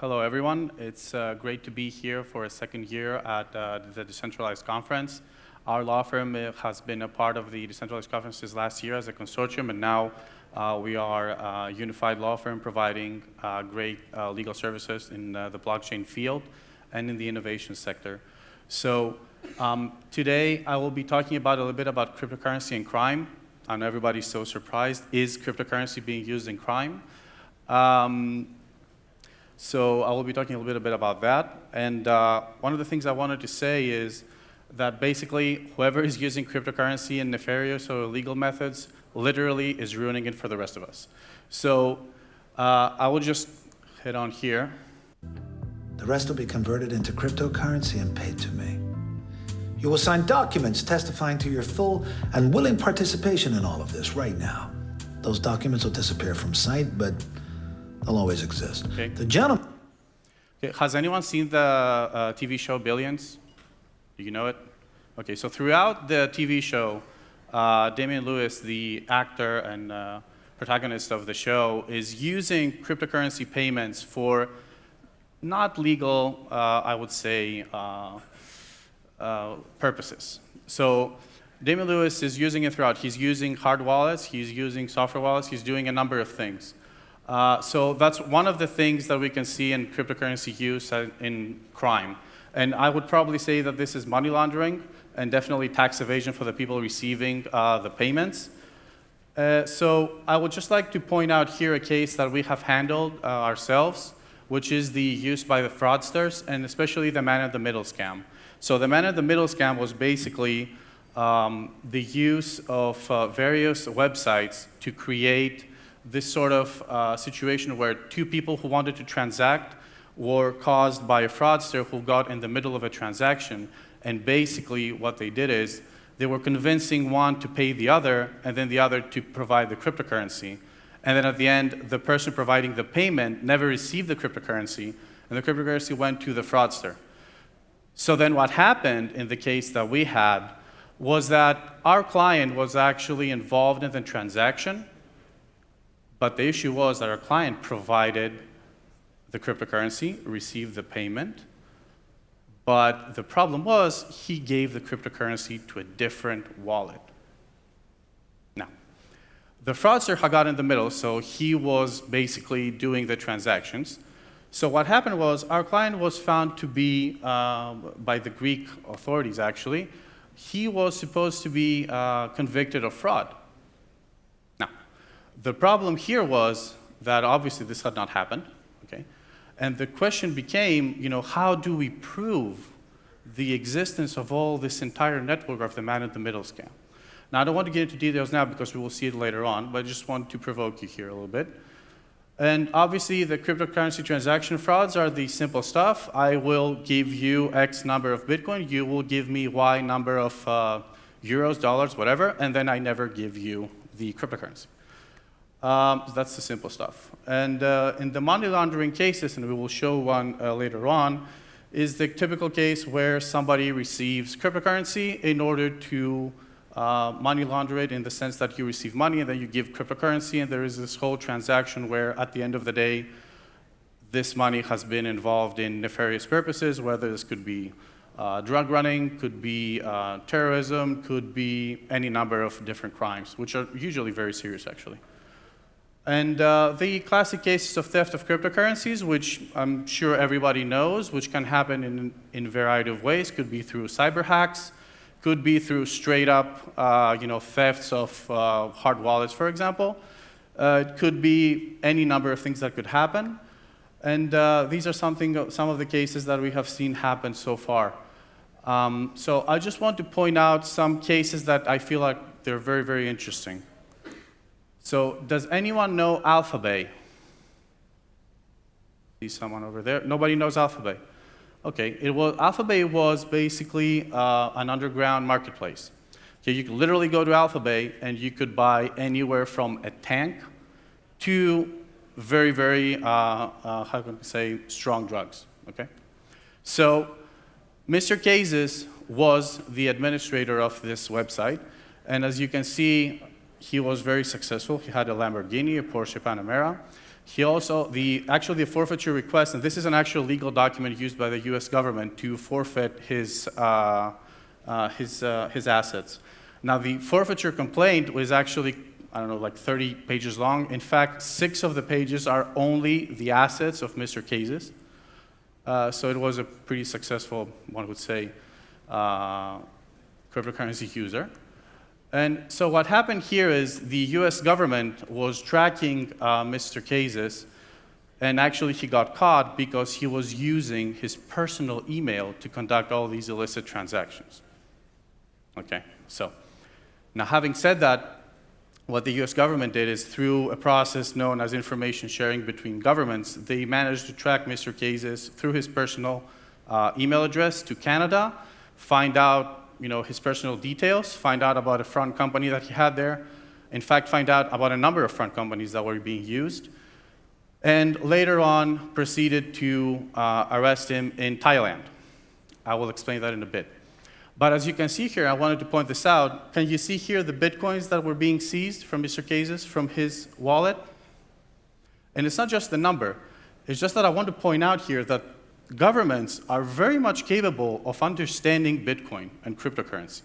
Hello, everyone. It's great to be here for a second year at the Decentralized Conference. Our law firm has been a part of the Decentralized Conferences last year as a consortium, and now we are a unified law firm providing great legal services in the blockchain field and in the innovation sector. So today I will be talking about a little bit about cryptocurrency and crime. I know everybody's so surprised. Is cryptocurrency being used in crime? So I will be talking a little bit about that. And one of the things I wanted to say is that basically whoever is using cryptocurrency in nefarious or illegal methods literally is ruining it for the rest of us. So I will just hit on here. The rest will be converted into cryptocurrency and paid to me. You will sign documents testifying to your full and willing participation in all of this right now. Those documents will disappear from sight, but they'll always exist. Okay. The gentleman... Okay. Has anyone seen the TV show Billions? Do you know it? Okay, so throughout the TV show, Damian Lewis, the actor and protagonist of the show, is using cryptocurrency payments for not legal, I would say, purposes. So Damian Lewis is using it throughout. He's using hard wallets, he's using software wallets, he's doing a number of things. So that's one of the things that we can see in cryptocurrency use in crime. And I would probably say that this is money laundering and definitely tax evasion for the people receiving the payments. So I would just like to point out here a case that we have handled ourselves, which is the use by the fraudsters and especially the man-in-the-middle scam. So the man-in-the-middle scam was basically the use of various websites to create this sort of situation where two people who wanted to transact were caused by a fraudster who got in the middle of a transaction. And basically what they did is they were convincing one to pay the other and then the other to provide the cryptocurrency. And then at the end, the person providing the payment never received the cryptocurrency and the cryptocurrency went to the fraudster. So then what happened in the case that we had was that our client was actually involved in the transaction. But the issue was that our client provided the cryptocurrency, received the payment, but the problem was he gave the cryptocurrency to a different wallet. Now, the fraudster had got in the middle, so he was basically doing the transactions. So what happened was our client was found to be, by the Greek authorities actually, he was supposed to be convicted of fraud. The problem here was that obviously this had not happened, okay? And the question became, how do we prove the existence of all this entire network of the man-in-the-middle scam? Now, I don't want to get into details now because we will see it later on, but I just want to provoke you here a little bit. And obviously, the cryptocurrency transaction frauds are the simple stuff. I will give you X number of Bitcoin, you will give me Y number of euros, dollars, whatever, and then I never give you the cryptocurrency. That's the simple stuff. And in the money laundering cases, and we will show one later on, is the typical case where somebody receives cryptocurrency in order to money launder it in the sense that you receive money and then you give cryptocurrency, and there is this whole transaction where at the end of the day, this money has been involved in nefarious purposes, whether this could be drug running, could be terrorism, could be any number of different crimes, which are usually very serious actually. And the classic cases of theft of cryptocurrencies, which I'm sure everybody knows, which can happen in a variety of ways, could be through cyber hacks, could be through straight up thefts of hard wallets, for example. It could be any number of things that could happen. And these are some of the cases that we have seen happen so far. So I just want to point out some cases that I feel like they're very, very interesting. So does anyone know Alphabay? See someone over there? Nobody knows Alphabay. Okay, Alphabay was basically an underground marketplace. Okay, you could literally go to Alphabay and you could buy anywhere from a tank to very, very, how can I say, strong drugs, okay? So Mr. Kazis was the administrator of this website, and as you can see, he was very successful. He had a Lamborghini, a Porsche Panamera. He also, actually the forfeiture request, and this is an actual legal document used by the US government to forfeit his assets. Now the forfeiture complaint was actually, I don't know, like 30 pages long. In fact, 6 of the pages are only the assets of Mr. Cases. So it was a pretty successful, one would say, cryptocurrency user. And so what happened here is the US government was tracking Mr. Cases, and actually he got caught because he was using his personal email to conduct all these illicit transactions. Okay, so now having said that, what the US government did is through a process known as information sharing between governments, they managed to track Mr. Cases through his personal email address to Canada, find out his personal details, find out about a front company that he had there, in fact, find out about a number of front companies that were being used, and later on proceeded to arrest him in Thailand. I will explain that in a bit. But as you can see here, I wanted to point this out. Can you see here the bitcoins that were being seized from Mr. Cases, from his wallet? And it's not just the number. It's just that I want to point out here that governments are very much capable of understanding Bitcoin and cryptocurrency.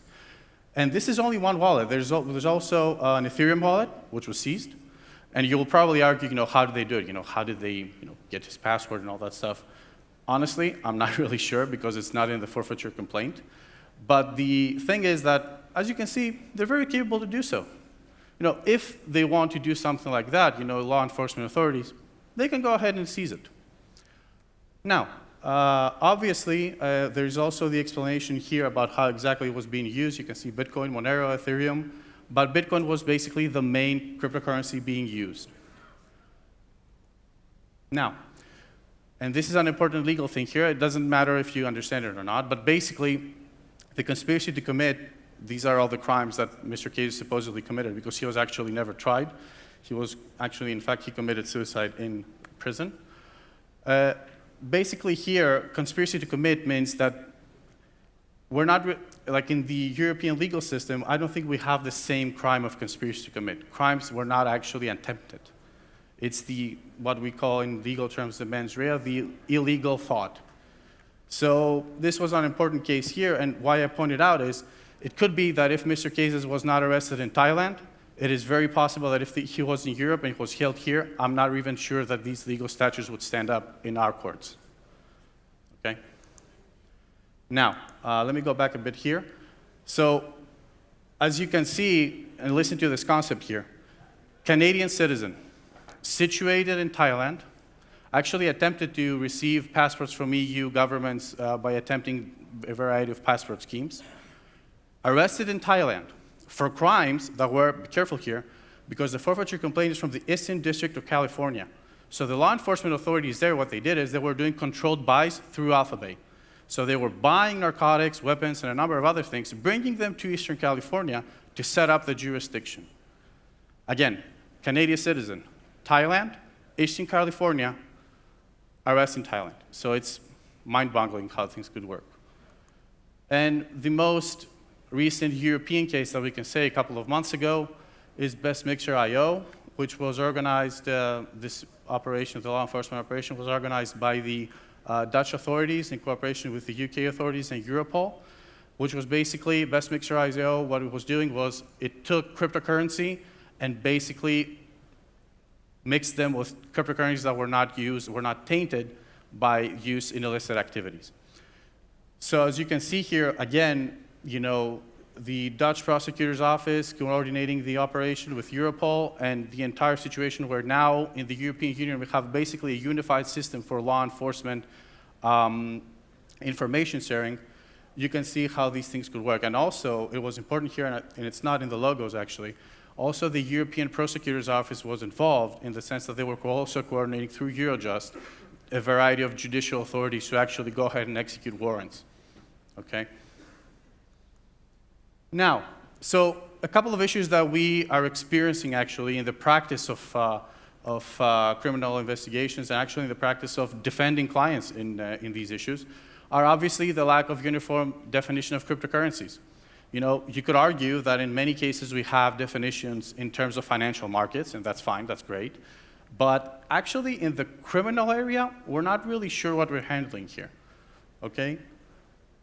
And this is only one wallet. There's also an Ethereum wallet, which was seized. And you'll probably argue, how did they do it? How did they get his password and all that stuff? Honestly, I'm not really sure because it's not in the forfeiture complaint. But the thing is that, as you can see, they're very capable to do so. If they want to do something like that, law enforcement authorities, they can go ahead and seize it. Now, obviously, there's also the explanation here about how exactly it was being used. You can see Bitcoin, Monero, Ethereum, but Bitcoin was basically the main cryptocurrency being used. Now, and this is an important legal thing here. It doesn't matter if you understand it or not, but basically, the conspiracy to commit, these are all the crimes that Mr. Case supposedly committed because he was actually never tried. He was actually, in fact, he committed suicide in prison. Basically here, conspiracy to commit means that we're not, like in the European legal system, I don't think we have the same crime of conspiracy to commit. Crimes were not actually attempted. It's what we call in legal terms the mens rea, the illegal thought. So this was an important case here, and why I pointed out is it could be that if Mr. Cases was not arrested in Thailand, it is very possible that if he was in Europe and he was held here, I'm not even sure that these legal statutes would stand up in our courts. Okay? Now, let me go back a bit here. So, as you can see, and listen to this concept here, Canadian citizen, situated in Thailand, actually attempted to receive passports from EU governments by attempting a variety of passport schemes, arrested in Thailand for crimes that were, be careful here, because the forfeiture complaint is from the Eastern District of California. So the law enforcement authorities there, what they did is they were doing controlled buys through Alphabay. So they were buying narcotics, weapons, and a number of other things, bringing them to Eastern California to set up the jurisdiction. Again, Canadian citizen, Thailand, Eastern California, arrest in Thailand. So it's mind-boggling how things could work. And the most recent European case that we can say a couple of months ago is Best Mixer IO, which was organized, this operation, the law enforcement operation, was organized by the Dutch authorities in cooperation with the UK authorities and Europol, which was basically Best Mixer IO. What it was doing was it took cryptocurrency and basically mixed them with cryptocurrencies that were not used, were not tainted by use in illicit activities. So as you can see here, again, the Dutch prosecutor's office coordinating the operation with Europol and the entire situation where now in the European Union we have basically a unified system for law enforcement information sharing. You can see how these things could work. And also, it was important here, and it's not in the logos actually, also the European prosecutor's office was involved in the sense that they were also coordinating through Eurojust a variety of judicial authorities to actually go ahead and execute warrants. Okay? Now, so a couple of issues that we are experiencing actually in the practice of criminal investigations and actually in the practice of defending clients in these issues are obviously the lack of uniform definition of cryptocurrencies. You could argue that in many cases we have definitions in terms of financial markets, and that's fine, that's great. But actually, in the criminal area, we're not really sure what we're handling here, okay?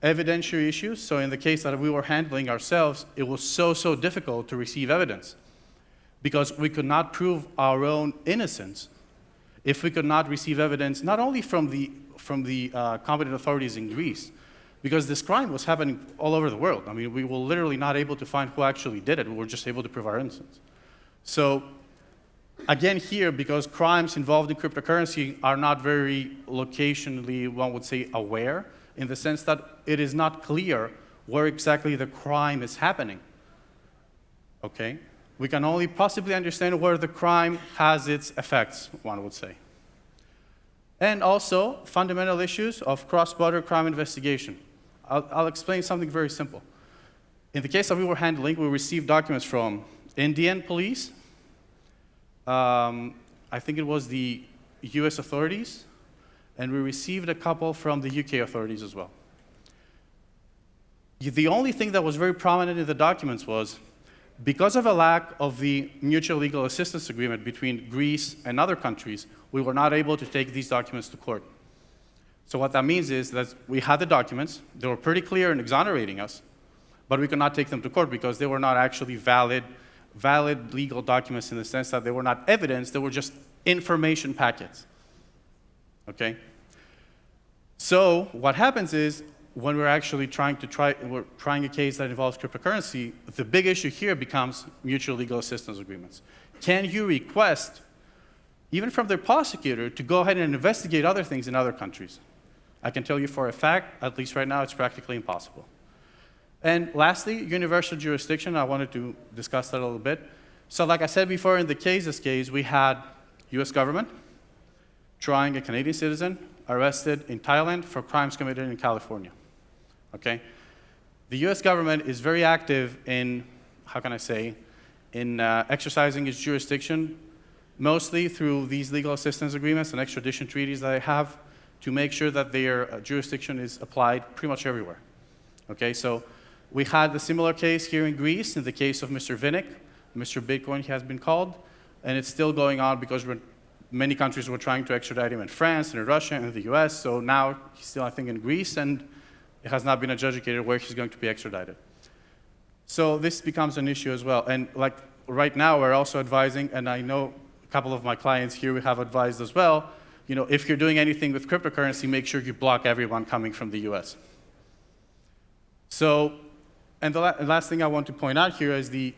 Evidentiary issues, so in the case that we were handling ourselves, it was so difficult to receive evidence because we could not prove our own innocence if we could not receive evidence not only from the competent authorities in Greece, because this crime was happening all over the world. I mean, we were literally not able to find who actually did it. We were just able to prove our innocence. So again here, because crimes involved in cryptocurrency are not very locationally, one would say, aware, in the sense that it is not clear where exactly the crime is happening, okay? We can only possibly understand where the crime has its effects, one would say. And also, fundamental issues of cross-border crime investigation. I'll explain something very simple. In the case that we were handling, we received documents from Indian police, I think it was the US authorities, and we received a couple from the UK authorities as well. The only thing that was very prominent in the documents was, because of a lack of the mutual legal assistance agreement between Greece and other countries, we were not able to take these documents to court. So what that means is that we had the documents, they were pretty clear in exonerating us, but we could not take them to court because they were not actually valid legal documents in the sense that they were not evidence, they were just information packets, okay? So what happens is, when we're actually trying a case that involves cryptocurrency, the big issue here becomes mutual legal assistance agreements. Can you request, even from the prosecutor, to go ahead and investigate other things in other countries? I can tell you for a fact, at least right now, it's practically impossible. And lastly, universal jurisdiction. I wanted to discuss that a little bit. So like I said before, in this case, we had US government trying a Canadian citizen arrested in Thailand for crimes committed in California. Okay? The US government is very active in, how can I say, in exercising its jurisdiction, mostly through these legal assistance agreements and extradition treaties that they have to make sure that their jurisdiction is applied pretty much everywhere. Okay, so we had the similar case here in Greece in the case of Mr. Vinnick. Mr. Bitcoin he has been called, and it's still going on because many countries were trying to extradite him in France and in Russia and in the US, so now he's still, I think, in Greece, and it has not been adjudicated where he's going to be extradited. So this becomes an issue as well. And like right now, we're also advising, and I know a couple of my clients here we have advised as well, you know, if you're doing anything with cryptocurrency, make sure you block everyone coming from the US. So, and the last thing I want to point out here is the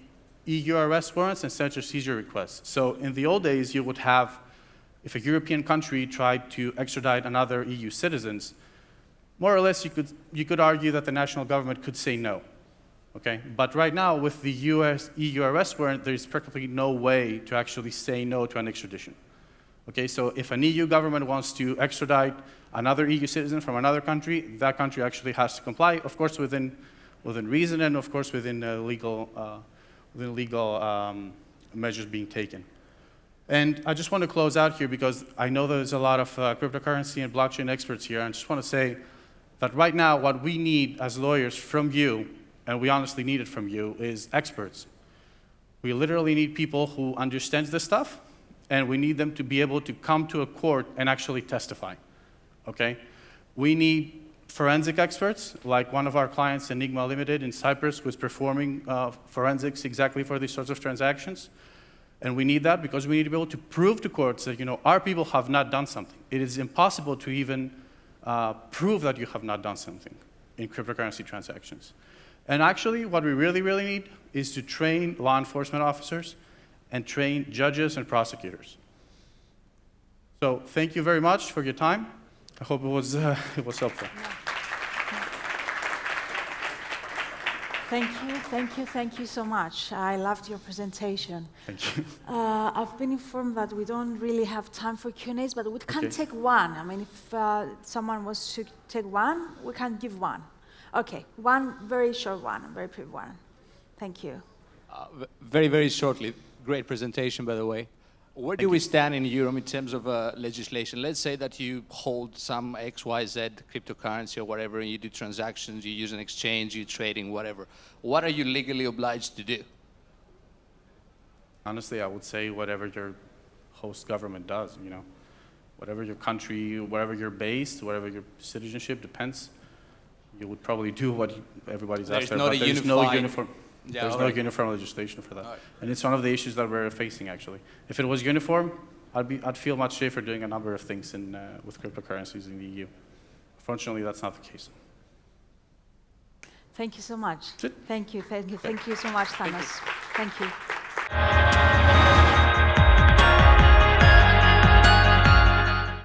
EU arrest warrants and search and seizure requests. So in the old days, you would have, if a European country tried to extradite another EU citizens, more or less you could argue that the national government could say no, okay? But right now, with the EU arrest warrant, there's practically no way to actually say no to an extradition. Okay, so if an EU government wants to extradite another EU citizen from another country, that country actually has to comply, of course, within reason and, of course, within legal measures being taken. And I just want to close out here because I know there's a lot of cryptocurrency and blockchain experts here. And I just want to say that right now, what we need as lawyers from you, and we honestly need it from you, is experts. We literally need people who understand this stuff, and we need them to be able to come to a court and actually testify, okay? We need forensic experts, like one of our clients, Enigma Limited in Cyprus, who is performing forensics exactly for these sorts of transactions. And we need that because we need to be able to prove to courts that, you know, our people have not done something. It is impossible to even prove that you have not done something in cryptocurrency transactions. And actually, what we really, really need is to train law enforcement officers and train judges and prosecutors. So thank you very much for your time. I hope it was helpful. Thank you so much. I loved your presentation. Thank you. I've been informed that we don't really have time for Q&As, but we can take one. I mean, if someone wants to take one, we can give one. Okay, one very short one, a very brief one. Thank you. Very, very shortly. Great presentation, by the way. Where do we stand in Europe in terms of legislation? Let's say that you hold some XYZ cryptocurrency or whatever, and you do transactions, you use an exchange, you trading, whatever. What are you legally obliged to do? Honestly, I would say whatever your host government does, you know. Whatever your country, wherever you're based, wherever your citizenship depends, you would probably do what everybody's asked there, but there's no uniform. Yeah, there's no uniform legislation for that, and it's one of the issues that we're facing actually. If it was uniform, I'd feel much safer doing a number of things with cryptocurrencies in the EU. Unfortunately, that's not the case. Thank you so much. That's it. Thank you so much, Thanos. Thank you.